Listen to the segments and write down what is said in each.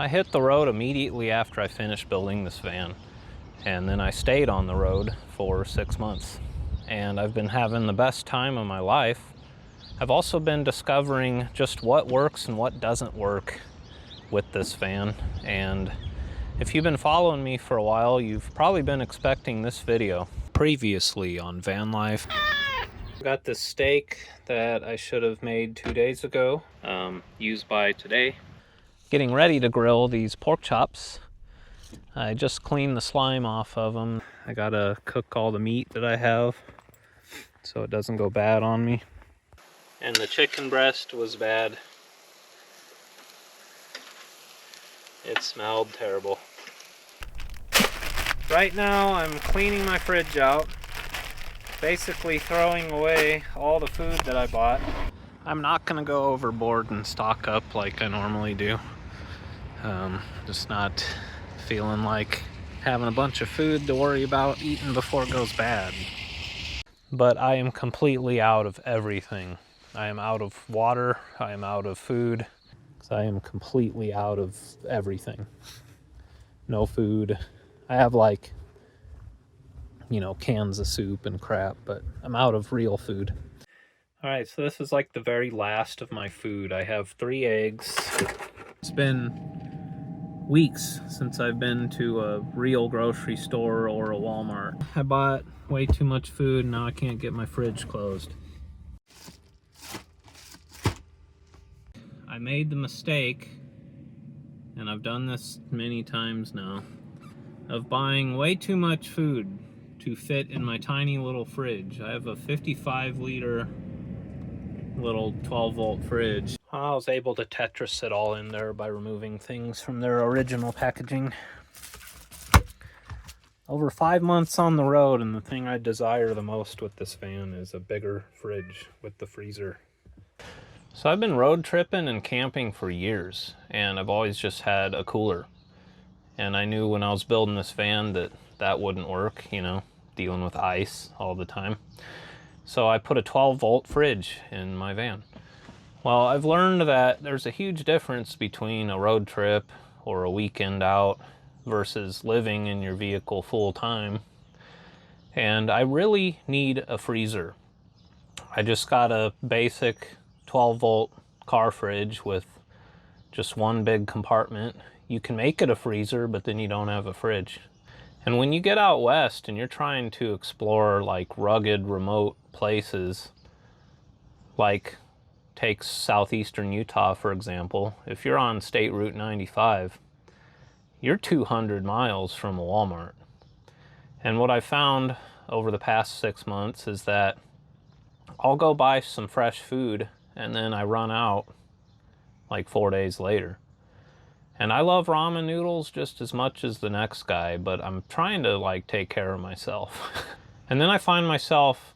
I hit the road immediately after I finished building this van, and then I stayed on the road for 6 months, and I've been having the best time of my life. I've also been discovering just what works and what doesn't work with this van, and if you've been following me for a while, you've probably been expecting this video. Previously on Van Life, I got this steak that I should have made 2 days ago, used by today. Getting ready to grill these pork chops. I just cleaned the slime off of them. I gotta cook all the meat that I have so it doesn't go bad on me. And the chicken breast was bad. It smelled terrible. Right now I'm cleaning my fridge out, basically throwing away all the food that I bought. I'm not gonna go overboard and stock up like I normally do. Just not feeling like having a bunch of food to worry about eating before it goes bad. But I am completely out of everything. I am out of water, I am out of food. I am completely out of everything. No food. I have like, cans of soup and crap, but I'm out of real food. All right, so this is like the very last of my food. I have 3 eggs. It's been weeks since I've been to a real grocery store or a Walmart. I bought way too much food and now I can't get my fridge closed. I made the mistake, and I've done this many times now, of buying way too much food to fit in my tiny little fridge. I have a 55-liter little 12-volt fridge. I was able to Tetris it all in there by removing things from their original packaging. Over 5 months on the road, and the thing I desire the most with this van is a bigger fridge with the freezer. So I've been road tripping and camping for years, and I've always just had a cooler. And I knew when I was building this van that that wouldn't work, dealing with ice all the time. So I put a 12-volt fridge in my van. Well, I've learned that there's a huge difference between a road trip or a weekend out versus living in your vehicle full time. And I really need a freezer. I just got a basic 12-volt car fridge with just one big compartment. You can make it a freezer, but then you don't have a fridge. And when you get out west and you're trying to explore like rugged, remote places, like take southeastern Utah, for example, if you're on State Route 95, you're 200 miles from a Walmart. And what I found over the past 6 months is that I'll go buy some fresh food and then I run out like 4 days later. And I love ramen noodles just as much as the next guy, but I'm trying to take care of myself. And then I find myself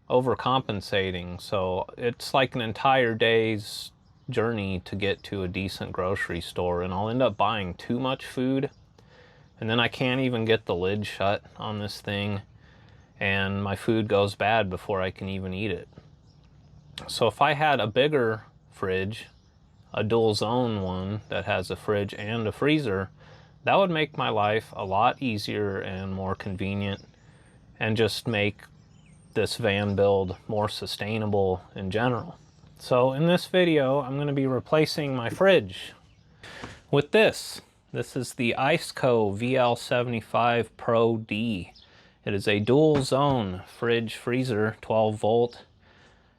overcompensating, so it's like an entire day's journey to get to a decent grocery store, and I'll end up buying too much food, and then I can't even get the lid shut on this thing, and my food goes bad before I can even eat it. So if I had a bigger fridge, a dual zone one that has a fridge and a freezer, that would make my life a lot easier and more convenient, and just make this van build more sustainable in general. So in this video, I'm going to be replacing my fridge with this. This is the ICECO VL75proD. It is a dual zone fridge freezer, 12-volt.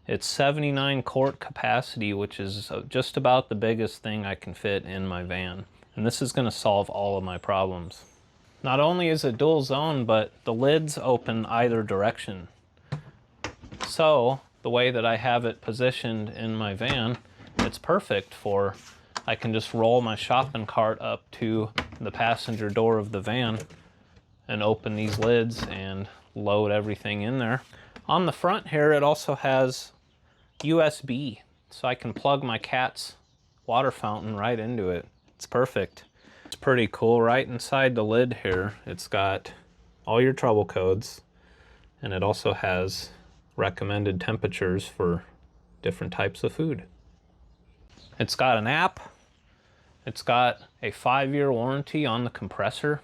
It's 79 quart capacity, which is just about the biggest thing I can fit in my van. And this is going to solve all of my problems. Not only is it dual zone, but the lids open either direction. So the way that I have it positioned in my van, it's perfect for, I can just roll my shopping cart up to the passenger door of the van and open these lids and load everything in there. On the front here, it also has USB, so I can plug my cat's water fountain right into it. It's perfect. It's pretty cool. Right inside the lid here, it's got all your trouble codes, and it also has recommended temperatures for different types of food. It's got an app It's got a 5-year warranty on the compressor.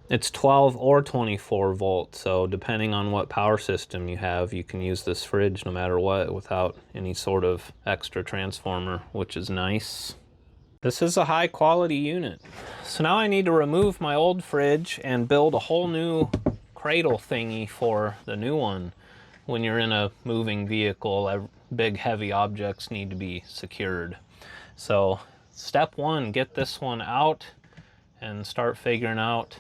It's 12 or 24 volts, so depending on what power system you have, you can use this fridge no matter what without any sort of extra transformer, which is nice. This is a high quality unit. So now I need to remove my old fridge and build a whole new cradle thingy for the new one. When you're in a moving vehicle, big heavy objects need to be secured. So step one, get this one out and start figuring out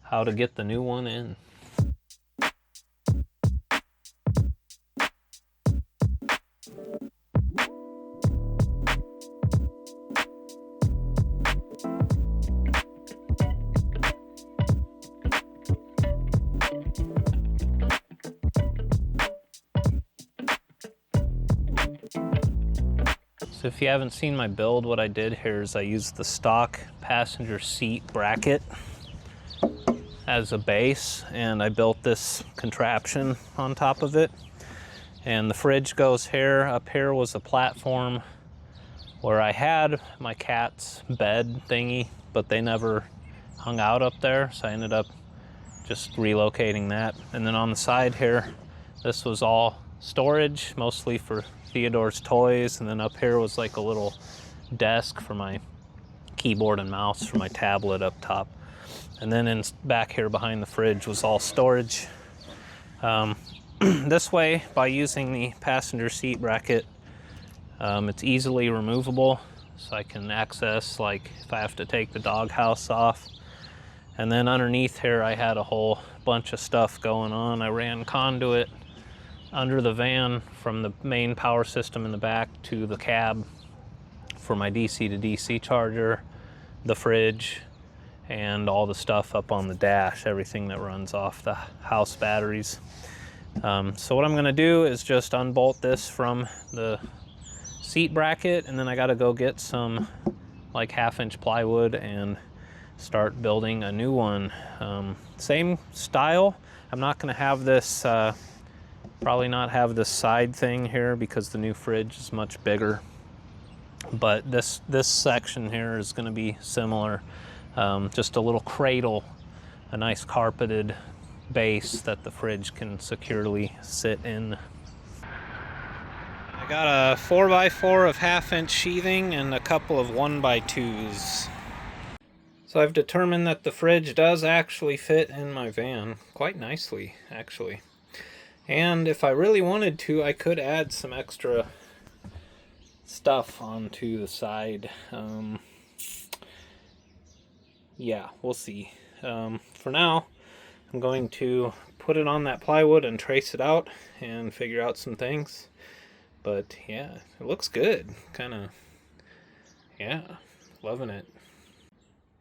how to get the new one in. So if you haven't seen my build, what I did here is I used the stock passenger seat bracket as a base, and I built this contraption on top of it. And the fridge goes here. Up here was a platform where I had my cat's bed thingy, but they never hung out up there, so I ended up just relocating that. And then on the side here, this was all storage, mostly for Theodore's toys, and then up here was like a little desk for my keyboard and mouse for my tablet up top. And then in back here behind the fridge was all storage. This way, by using the passenger seat bracket, it's easily removable, so I can access, like if I have to take the doghouse off. And then underneath here I had a whole bunch of stuff going on. I ran conduit under the van from the main power system in the back to the cab for my DC to DC charger, the fridge, and all the stuff up on the dash, everything that runs off the house batteries. So what I'm gonna do is just unbolt this from the seat bracket, and then I gotta go get some like 1/2-inch plywood and start building a new one. Same style. I'm not gonna have this, probably not have this side thing here because the new fridge is much bigger. But this section here is gonna be similar. Just a little cradle, a nice carpeted base that the fridge can securely sit in. I got a 4x4 of 1/2-inch sheathing and a couple of 1x2s. So I've determined that the fridge does actually fit in my van quite nicely, actually. And if I really wanted to, I could add some extra stuff onto the side. Yeah, we'll see. For now, I'm going to put it on that plywood and trace it out and figure out some things. But yeah, it looks good. Kinda, yeah, loving it.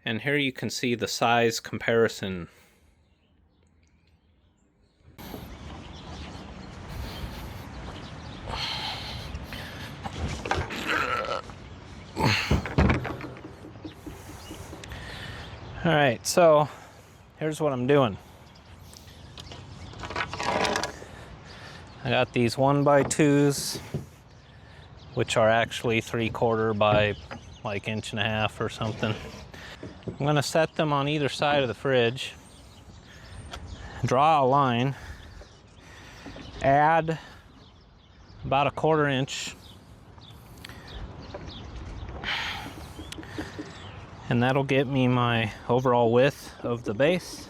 And here you can see the size comparison. All right, so here's what I'm doing. I got these 1x2s, which are actually 3/4 by like 1.5 inches or something. I'm gonna set them on either side of the fridge, draw a line, add about a 1/4 inch, and that'll get me my overall width of the base.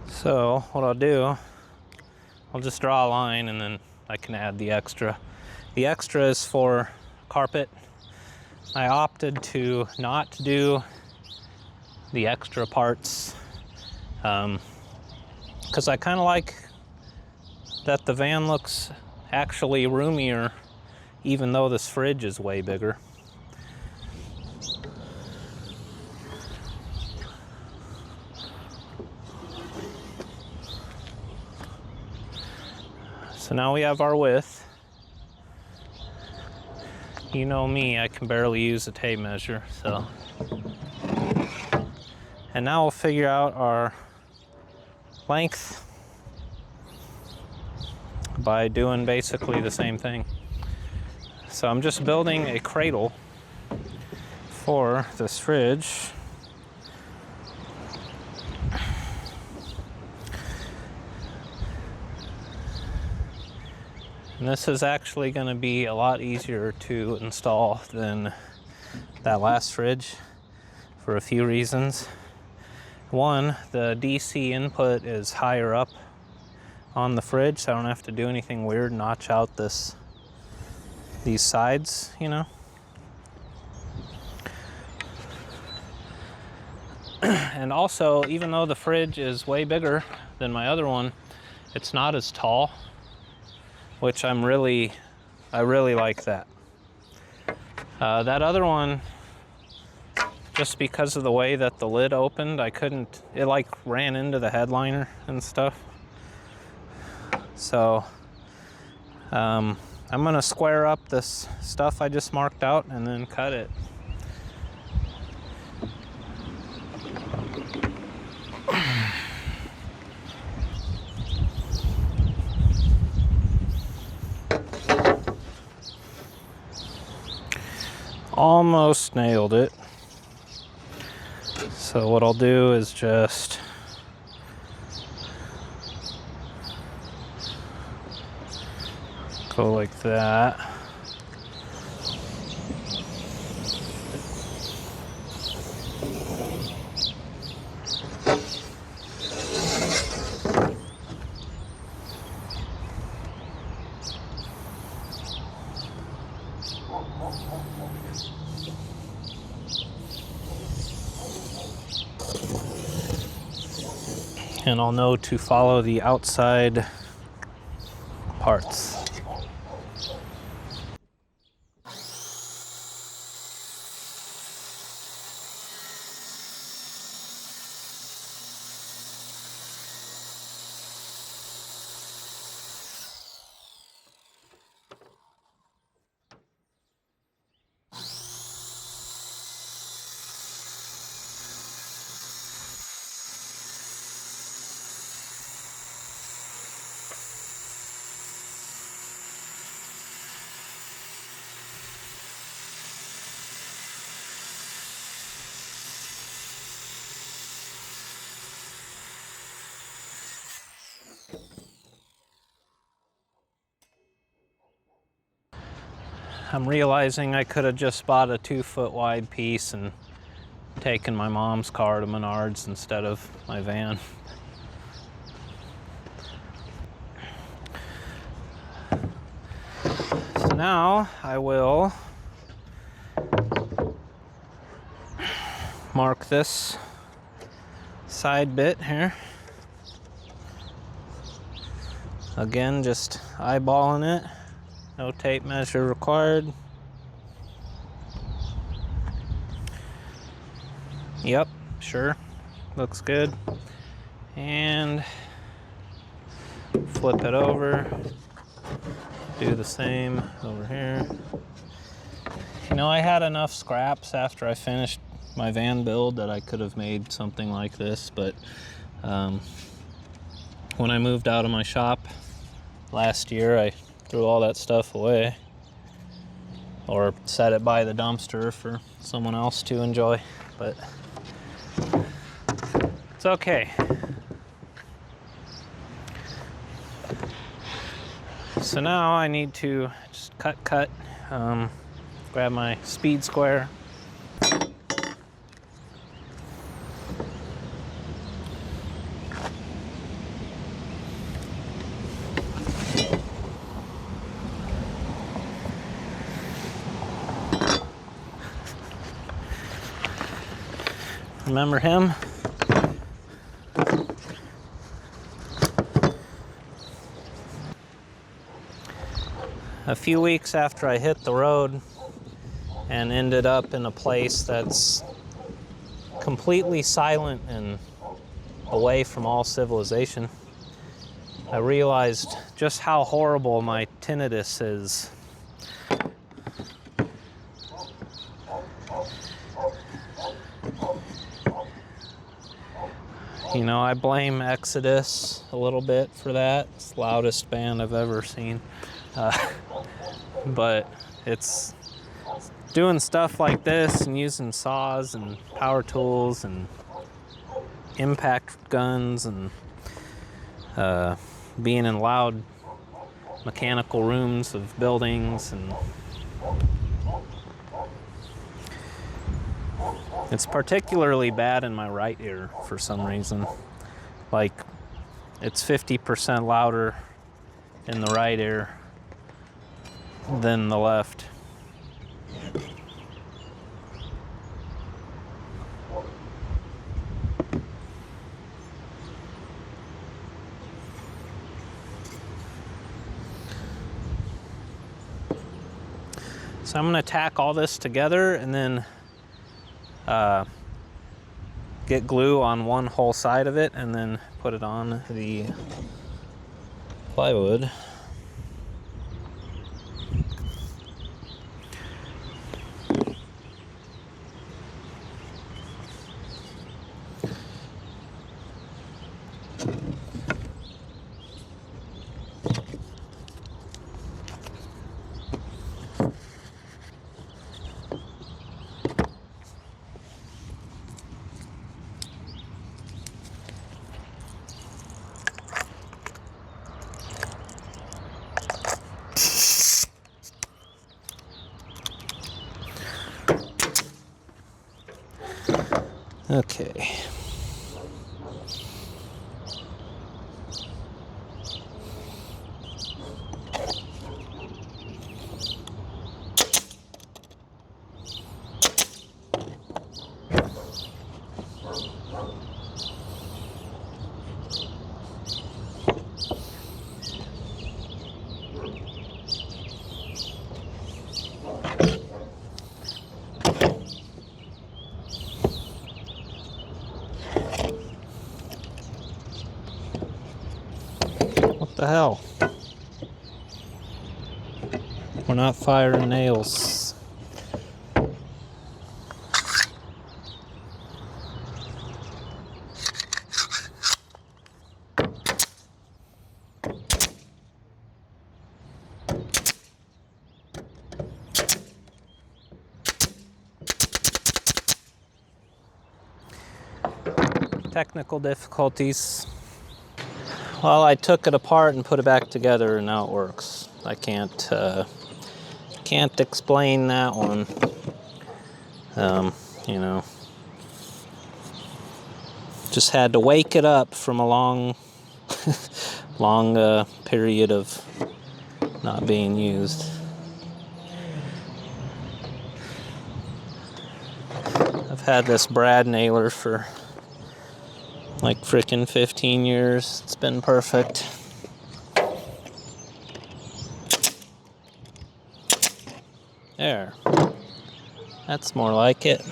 So what I'll do, I'll just draw a line and then I can add the extra. The extra is for carpet. I opted to not do the extra parts because I kind of like that the van looks actually roomier even though this fridge is way bigger. So now we have our width. You know me, I can barely use a tape measure, so. And now we'll figure out our length by doing basically the same thing. So I'm just building a cradle for this fridge. And this is actually going to be a lot easier to install than that last fridge for a few reasons. One, the DC input is higher up on the fridge, so I don't have to do anything weird, notch out these sides, you know. And also, even though the fridge is way bigger than my other one, it's not as tall, which I really like that. That other one, just because of the way that the lid opened, it like ran into the headliner and stuff. So I'm gonna square up this stuff I just marked out and then cut it. Almost nailed it. So what I'll do is just go like that. And I'll know to follow the outside parts. I'm realizing I could have just bought a 2-foot wide piece and taken my mom's car to Menards instead of my van. So now I will mark this side bit here. Again, just eyeballing it. No tape measure required. Yep, sure. Looks good. And flip it over. Do the same over here. You know, I had enough scraps after I finished my van build that I could have made something like this, but when I moved out of my shop last year, I threw all that stuff away or set it by the dumpster for someone else to enjoy, but it's okay. So now I need to just cut, grab my speed square. Remember him? A few weeks after I hit the road and ended up in a place that's completely silent and away from all civilization, I realized just how horrible my tinnitus is. You know, I blame Exodus a little bit for that. It's the loudest band I've ever seen. But it's doing stuff like this and using saws and power tools and impact guns and being in loud mechanical rooms of buildings, and it's particularly bad in my right ear for some reason. Like, it's 50% louder in the right ear than the left. So I'm gonna tack all this together and then get glue on one whole side of it and then put it on the plywood. Okay. What the hell? We're not firing nails. Technical difficulties. Well, I took it apart and put it back together, and now it works. I can't explain that one. You know, just had to wake it up from a long period of not being used. I've had this brad nailer for like frickin' 15 years. It's been perfect. There. That's more like it.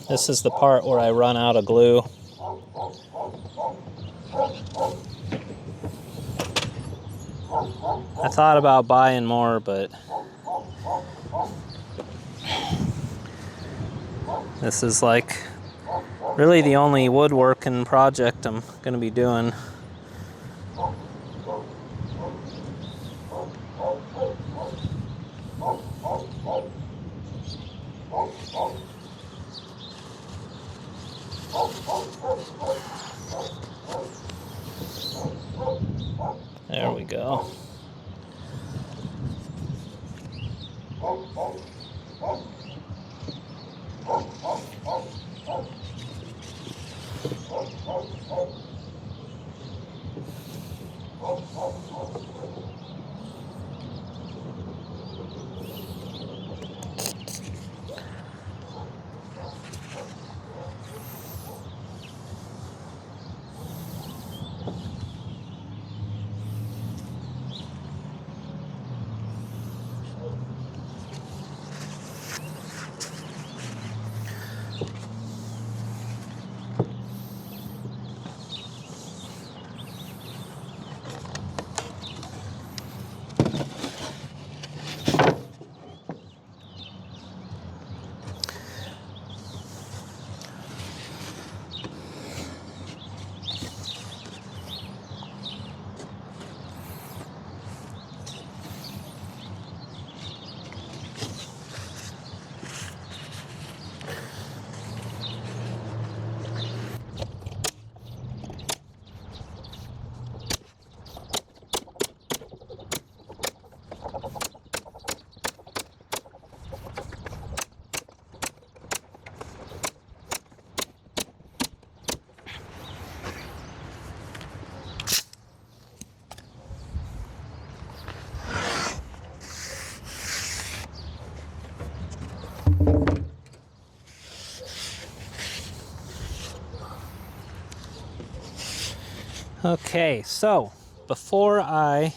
This is the part where I run out of glue. I thought about buying more, but this is like really the only woodworking project I'm going to be doing. There we go. Okay, so before I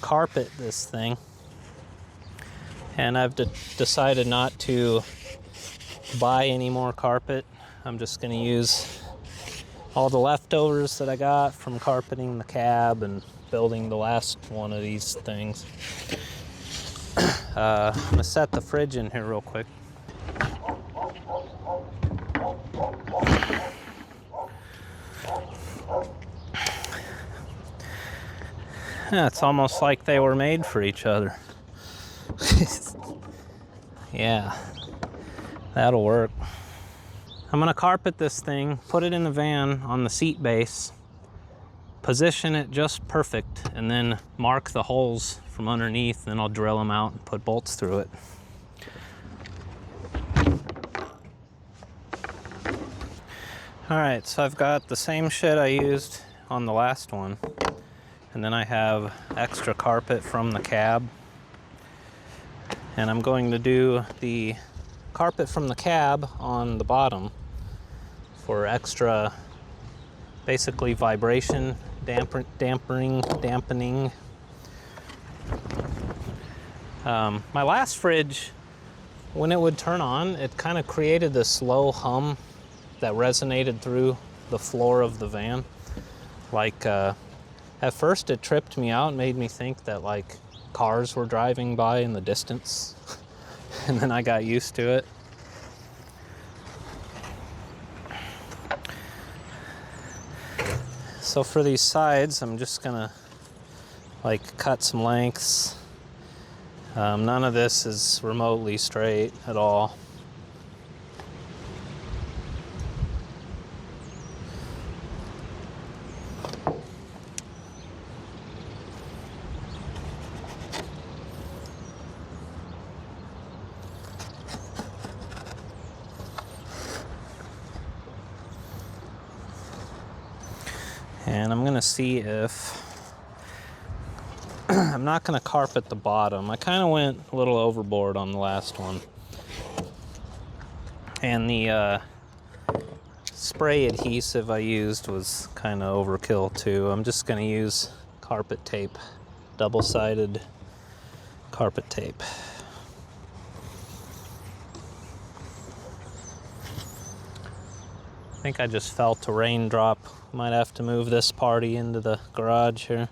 carpet this thing, and I've decided not to buy any more carpet, I'm just going to use all the leftovers that I got from carpeting the cab and building the last one of these things. I'm going to set the fridge in here real quick. Yeah, it's almost like they were made for each other. Yeah, that'll work. I'm gonna carpet this thing, put it in the van on the seat base, position it just perfect, and then mark the holes from underneath, then I'll drill them out and put bolts through it. All right, so I've got the same shit I used on the last one. And then I have extra carpet from the cab. And I'm going to do the carpet from the cab on the bottom for extra, basically vibration dampening. My last fridge, when it would turn on, it kind of created this slow hum that resonated through the floor of the van. Like, at first it tripped me out and made me think that like cars were driving by in the distance. And then I got used to it. So for these sides, I'm just gonna like cut some lengths. None of this is remotely straight at all. And I'm gonna see if I'm not gonna carpet the bottom. I kind of went a little overboard on the last one. And the spray adhesive I used was kind of overkill too. I'm just gonna use carpet tape, double-sided carpet tape. I think I just felt a raindrop. Might have to move this party into the garage here.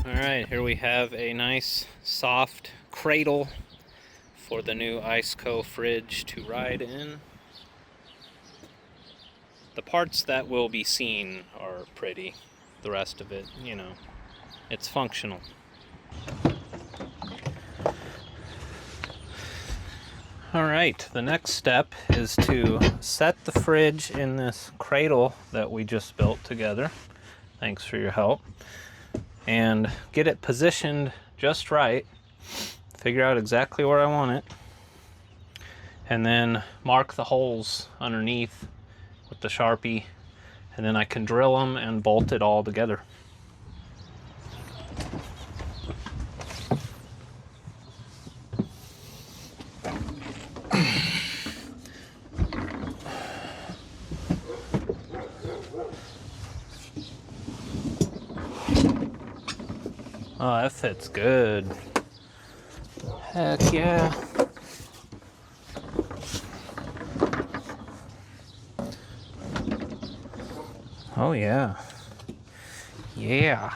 Alright, here we have a nice soft cradle for the new ICECO fridge to ride in. The parts that will be seen are pretty. The rest of it, you know, it's functional. Alright, the next step is to set the fridge in this cradle that we just built together. Thanks for your help. And get it positioned just right. Figure out exactly where I want it. And then mark the holes underneath with the Sharpie. And then I can drill them and bolt it all together. Oh, that fits good. Heck yeah. Oh yeah. Yeah.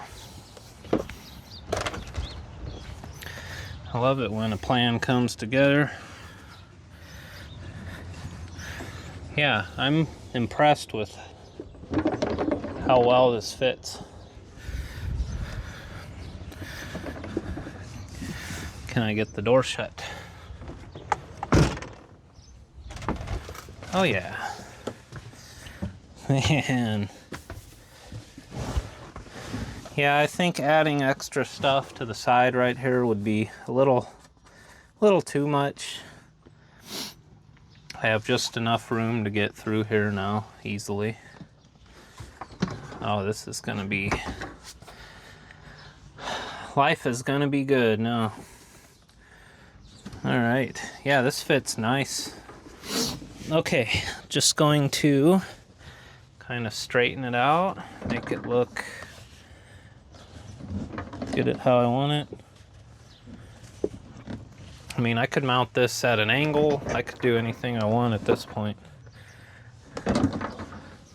I love it when a plan comes together. Yeah, I'm impressed with how well this fits. Can I get the door shut? Oh yeah. Man. Yeah, I think adding extra stuff to the side right here would be a little too much. I have just enough room to get through here now easily. Oh, this is gonna be... Life is gonna be good now. Alright, yeah, this fits nice. Okay, just going to kind of straighten it out, make it look, get it how I want it. I mean, I could mount this at an angle, I could do anything I want at this point.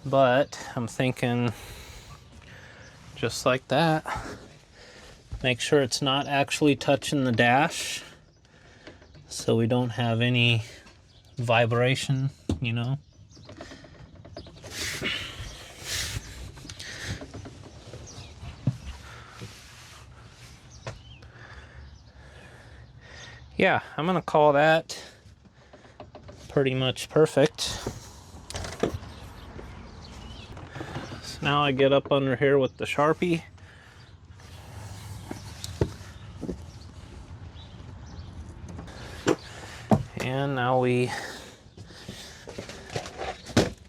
But I'm thinking just like that. Make sure it's not actually touching the dash, so we don't have any vibration, you know. Yeah, I'm gonna call that pretty much perfect. now I get up under here with the Sharpie. And now we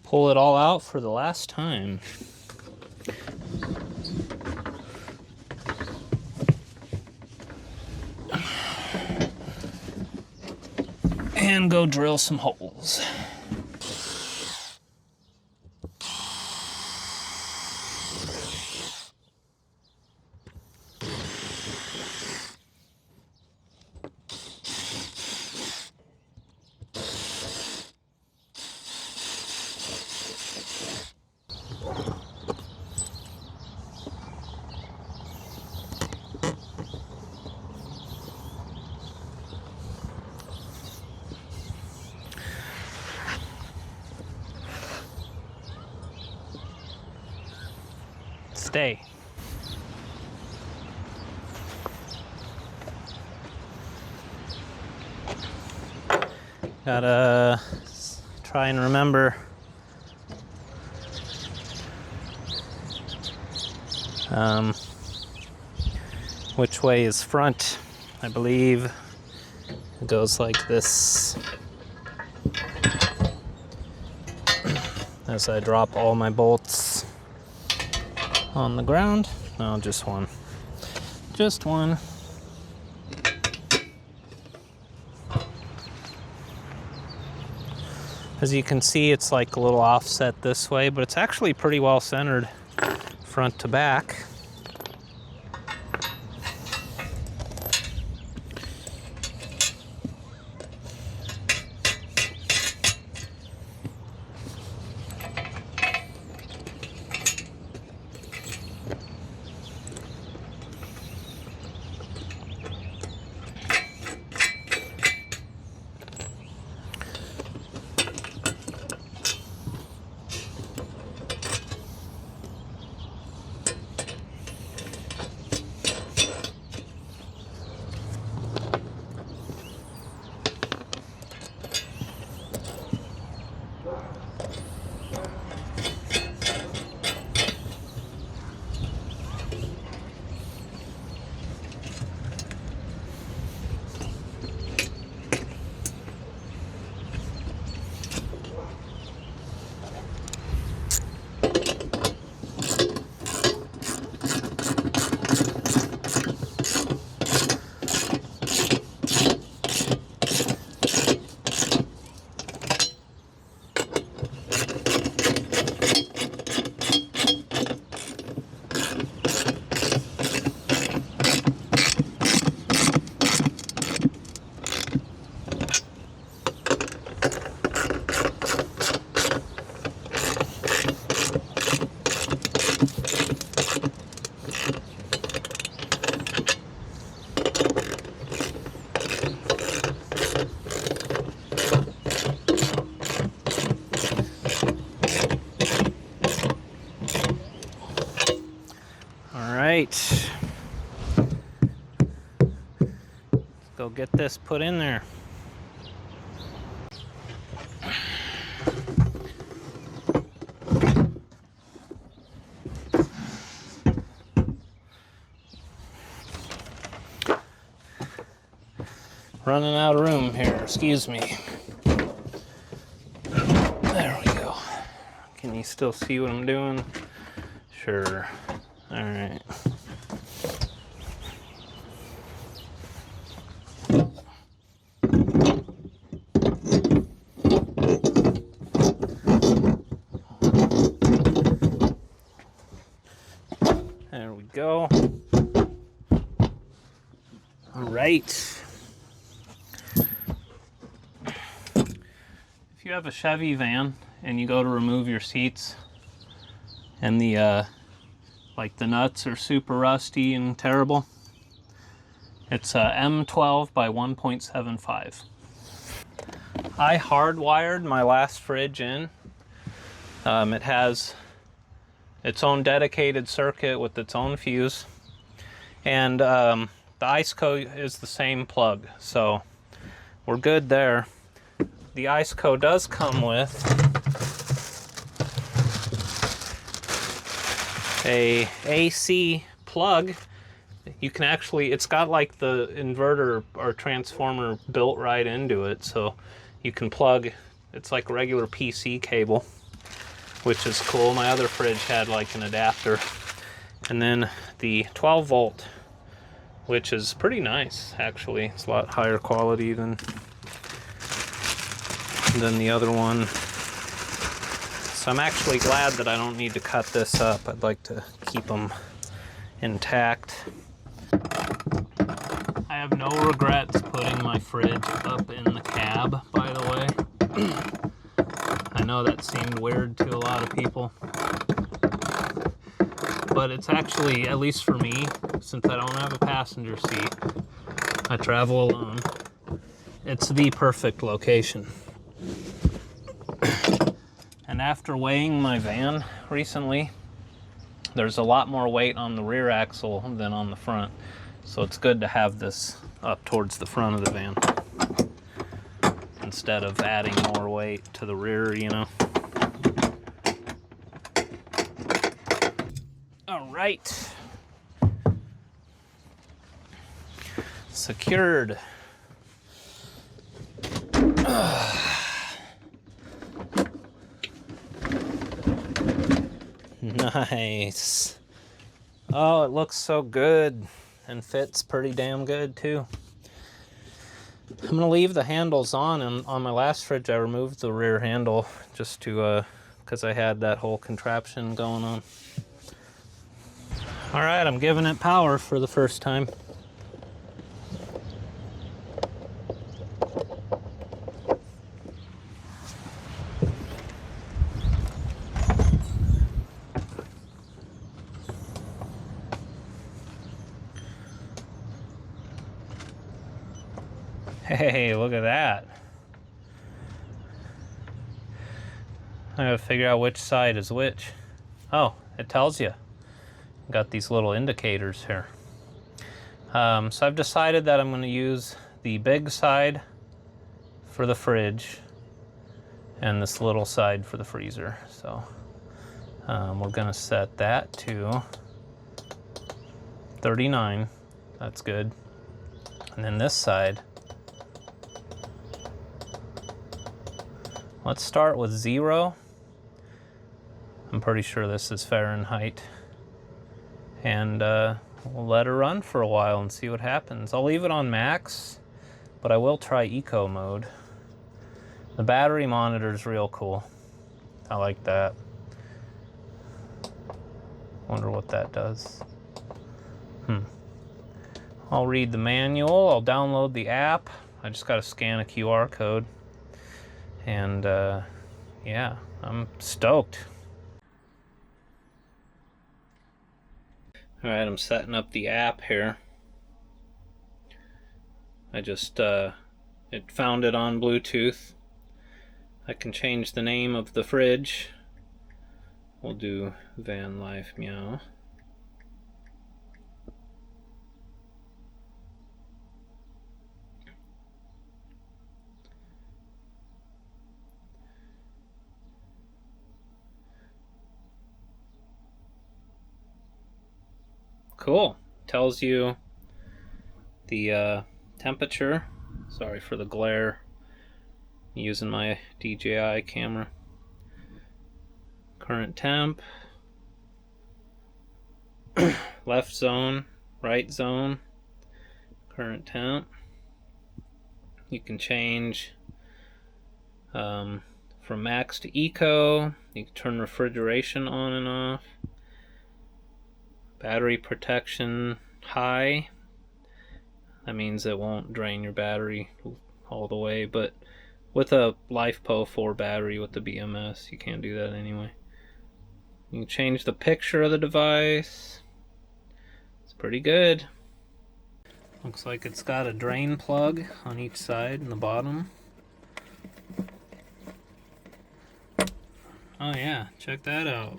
pull it all out for the last time. And go drill some holes. Stay. Gotta try and remember which way is front. I believe it goes like this as I drop all my bolts on the ground. No, just one. Just one. As you can see, it's like a little offset this way, but it's actually pretty well centered front to back. Let's go get this put in there. Running out of room here, excuse me. There we go. Can you still see what I'm doing? Sure. All right. There we go. All right. If you have a Chevy van and you go to remove your seats and the like the nuts are super rusty and terrible, it's a M12 by 1.75. I hardwired my last fridge in. It has its own dedicated circuit with its own fuse, and the ICECO is the same plug, so we're good there. The ICECO does come with a AC plug. You can actually, it's got like the inverter or transformer built right into it, so you can plug, it's like a regular PC cable, which is cool. My other fridge had like an adapter. And then the 12 volt, which is pretty nice actually. It's a lot higher quality than the other one. So I'm actually glad that I don't need to cut this up. I'd like to keep them intact. I have no regrets putting my fridge up in the cab, by the way. I know that seemed weird to a lot of people, but it's actually, at least for me, since I don't have a passenger seat, I travel alone, it's the perfect location. And after weighing my van recently, there's a lot more weight on the rear axle than on the front. So it's good to have this up towards the front of the van instead of adding more weight to the rear, you know. All right. Secured. Nice. Oh, it looks so good and fits pretty damn good too. I'm gonna leave the handles on, and on my last fridge I removed the rear handle just to because I had that whole contraption going on. All right, I'm giving it power for the first time. Hey, look at that. I gotta figure out which side is which. Oh, it tells you. Got these little indicators here. So I've decided that I'm gonna use the big side for the fridge and this little side for the freezer. So we're gonna set that to 39. That's good. And then this side, let's start with 0. I'm pretty sure this is Fahrenheit. And we'll let her run for a while and see what happens. I'll leave it on max, but I will try eco mode. The battery monitor is real cool. I like that. Wonder what that does. I'll read the manual. I'll download the app. I just got to scan a QR code. And yeah, I'm stoked. All right, I'm setting up the app here. I just, it found it on Bluetooth. I can change the name of the fridge. We'll do Van Life Meow. Cool. Tells you the temperature. Sorry for the glare. I'm using my DJI camera. Current temp. Left zone, right zone. Current temp. You can change from max to eco. You can turn refrigeration on and off. Battery protection high. That means it won't drain your battery all the way, but with a LifePo 4 battery with the BMS, you can't do that anyway. You can change the picture of the device. It's pretty good. Looks like it's got a drain plug on each side and the bottom. Oh yeah, check that out.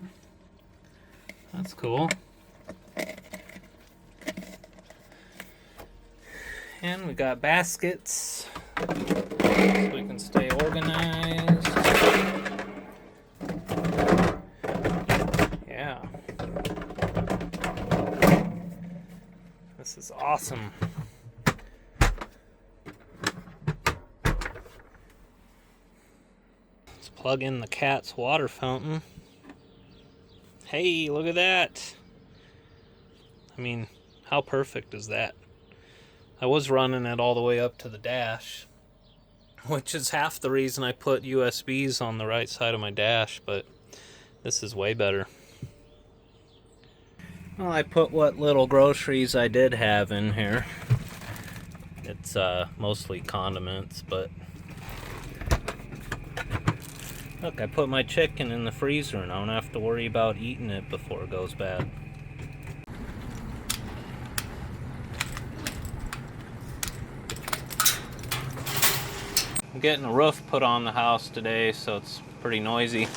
That's cool. And we got baskets so we can stay organized. Yeah. This is awesome. Let's plug in the cat's water fountain. Hey, look at that. I mean, how perfect is that? I was running it all the way up to the dash, which is half the reason I put USBs on the right side of my dash, but this is way better. Well, I put what little groceries I did have in here. It's mostly condiments, but look, I put my chicken in the freezer and I don't have to worry about eating it before it goes bad. I'm getting a roof put on the house today, so it's pretty noisy.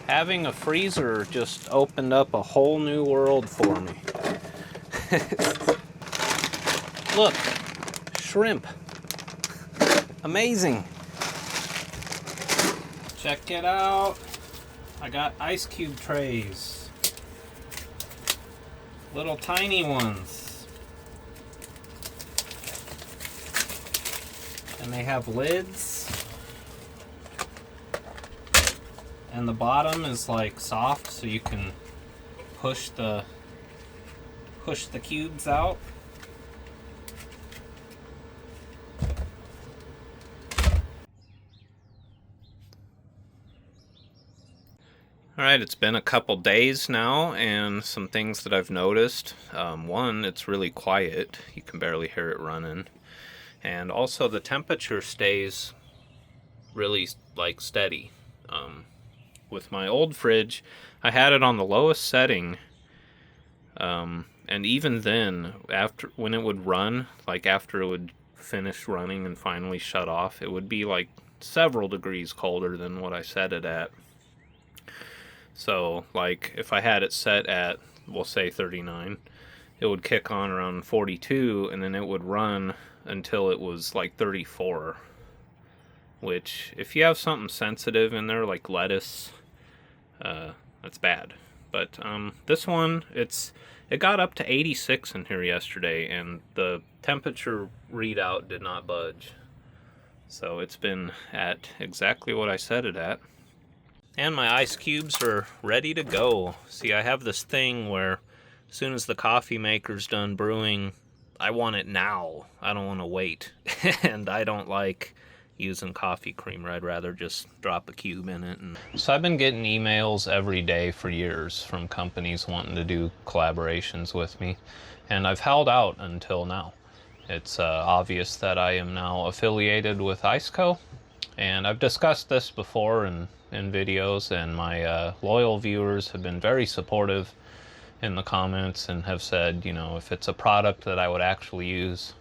Having a freezer just opened up a whole new world for me. Look, shrimp. Amazing. Check it out. I got ice cube trays. Little tiny ones. And they have lids. And the bottom is like soft, so you can push the cubes out. Alright, it's been a couple days now, and some things that I've noticed. One, it's really quiet. You can barely hear it running. And also the temperature stays really like steady. With my old fridge, I had it on the lowest setting, and even then, when it would run, like after it would finish running and finally shut off, it would be like several degrees colder than what I set it at. So, like, if I had it set at, we'll say 39, it would kick on around 42, and then it would run until it was like 34. Which, if you have something sensitive in there, like lettuce, that's bad. But this one, it got up to 86 in here yesterday, and the temperature readout did not budge. So it's been at exactly what I set it at. And my ice cubes are ready to go. See, I have this thing where as soon as the coffee maker's done brewing, I want it now. I don't want to wait. And I don't like using coffee creamer. I'd rather just drop a cube in it. So I've been getting emails every day for years from companies wanting to do collaborations with me. And I've held out until now. It's obvious that I am now affiliated with ICECO. And I've discussed this before in videos, and my loyal viewers have been very supportive in the comments and have said, you know, if it's a product that I would actually use,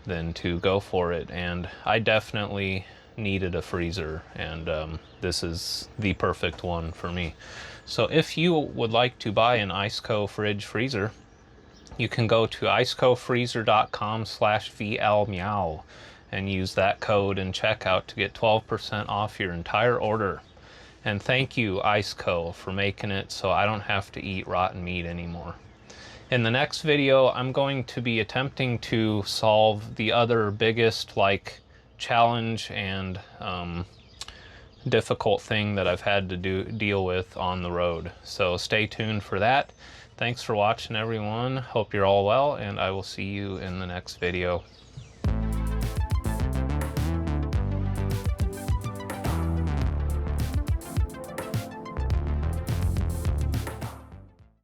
then to go for it. And I definitely needed a freezer, and this is the perfect one for me. So if you would like to buy an ICECO fridge freezer, you can go to icecofreezer.com/VLmeow and use that code in checkout to get 12% off your entire order. And thank you, ICECO, for making it so I don't have to eat rotten meat anymore. In the next video, I'm going to be attempting to solve the other biggest challenge and difficult thing that I've had to deal with on the road. So stay tuned for that. Thanks for watching, everyone. Hope you're all well, and I will see you in the next video.